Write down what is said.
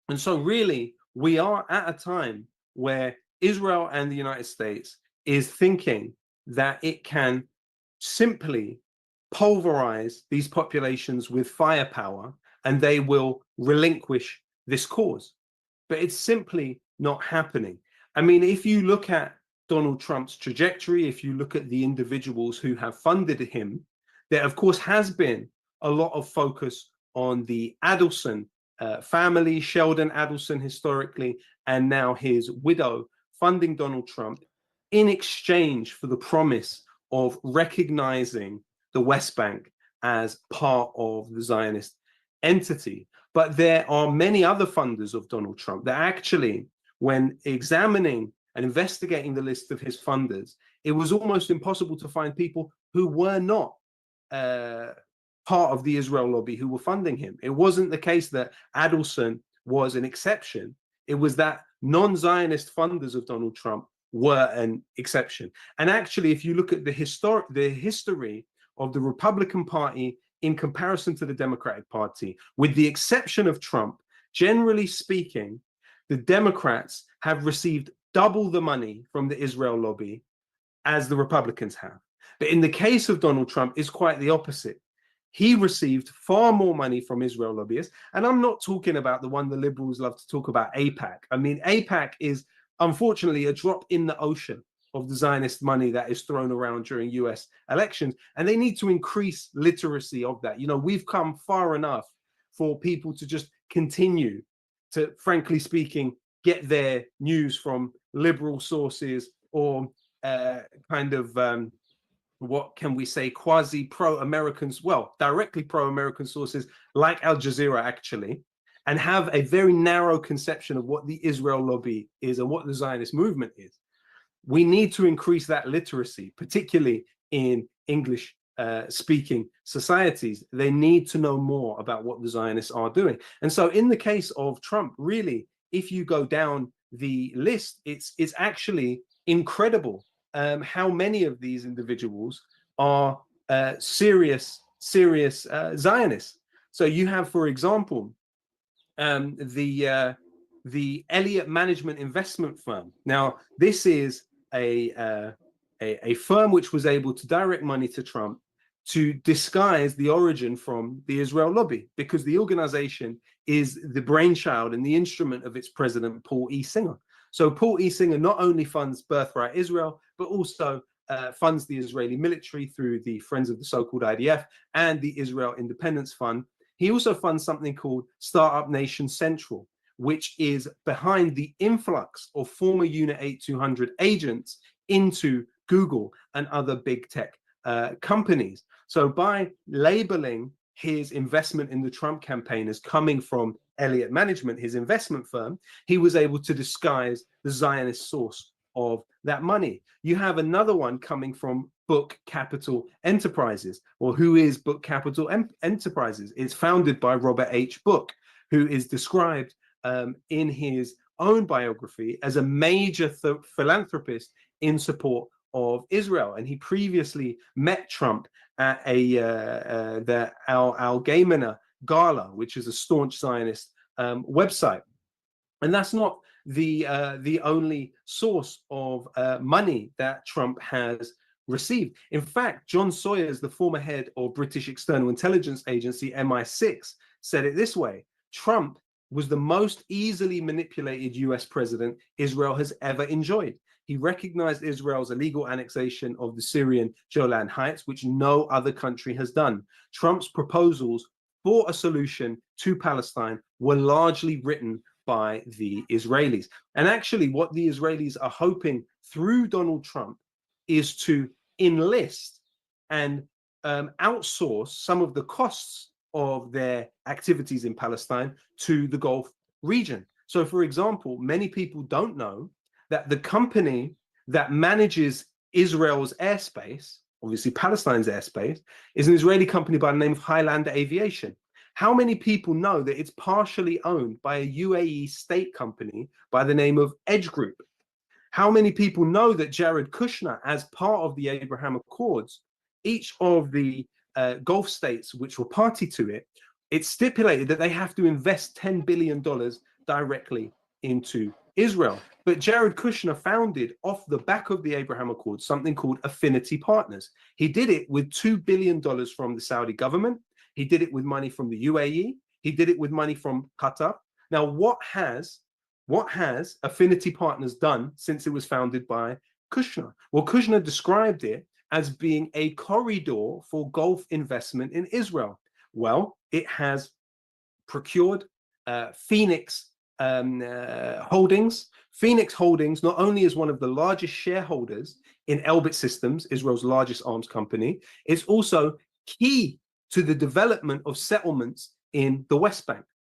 And so really, we are at a time where Israel and the United States is thinking that it can simply pulverize these populations with firepower and they will relinquish this cause. But it's simply not happening. I mean, if you look at Donald Trump's trajectory, if you look at the individuals who have funded him, there, of course, has been a lot of focus on the Adelson family, Sheldon Adelson historically, and now his widow funding Donald Trump in exchange for the promise of recognizing the West Bank as part of the Zionist entity. But there are many other funders of Donald Trump that actually, when examining and investigating the list of his funders, it was almost impossible to find people who were not part of the Israel lobby who were funding him. It wasn't the case that Adelson was an exception. It was that non-Zionist funders of Donald Trump were an exception. And actually, if you look at the history of the Republican Party in comparison to the Democratic Party, with the exception of Trump, generally speaking, the Democrats have received double the money from the Israel lobby as the Republicans have. But in the case of Donald Trump, it's quite the opposite. He received far more money from Israel lobbyists. And I'm not talking about the one the liberals love to talk about, AIPAC. I mean, AIPAC is unfortunately a drop in the ocean of the Zionist money that is thrown around during US elections. And they need to increase literacy of that. You know, we've come far enough for people to just continue to, frankly speaking, get their news from liberal sources or what can we say, quasi pro-Americans, well, directly pro-American sources like Al Jazeera actually, and have a very narrow conception of what the Israel lobby is and what the Zionist movement is. We need to increase that literacy, particularly in English speaking societies. They need to know more about what the Zionists are doing. And so in the case of Trump, really, if you go down the list, it's actually incredible how many of these individuals are serious Zionists. So you have, for example, the Elliott Management Investment Firm. Now, this is a firm which was able to direct money to Trump to disguise the origin from the Israel lobby, because the organization is the brainchild and the instrument of its president, Paul E. Singer. So Paul E. Singer not only funds Birthright Israel, but also funds the Israeli military through the Friends of the So-Called IDF and the Israel Independence Fund. He also funds something called Startup Nation Central, which is behind the influx of former Unit 8200 agents into Google and other big tech companies. So by labeling his investment in the Trump campaign as coming from Elliott Management, his investment firm, he was able to disguise the Zionist source of that money. You have another one coming from Book Capital Enterprises. Well, who is Book Capital Enterprises? It's founded by Robert H. Book, who is described in his own biography as a major philanthropist in support of Israel. And he previously met Trump at the Al Gayman Gala, which is a staunch Zionist website. And that's not the only source of money that Trump has received. In fact, John Sawyers, the former head of British External Intelligence Agency, MI6, said it this way: Trump was the most easily manipulated US president Israel has ever enjoyed. He recognized Israel's illegal annexation of the Syrian Golan Heights, which no other country has done. Trump's proposals for a solution to Palestine were largely written by the Israelis. And actually, what the Israelis are hoping through Donald Trump is to enlist and outsource some of the costs of their activities in Palestine to the Gulf region. So, for example, many people don't know that the company that manages Israel's airspace, obviously Palestine's airspace, is an Israeli company by the name of Highlander Aviation. How many people know that it's partially owned by a UAE state company by the name of Edge Group? How many people know that Jared Kushner, as part of the Abraham Accords, each of the Gulf states which were party to it It stipulated that they have to invest $10 billion directly into Israel. But Jared Kushner founded, off the back of the Abraham Accords, something called Affinity Partners. He did it with $2 billion from the Saudi government. He did it with money from the UAE. He did it with money from Qatar. Now, what has Affinity Partners done since it was founded by Kushner? Well, Kushner described it as being a corridor for Gulf investment in Israel. Well, it has procured Phoenix Holdings. Phoenix Holdings not only is one of the largest shareholders in Elbit Systems, Israel's largest arms company, it's also key to the development of settlements in the West Bank.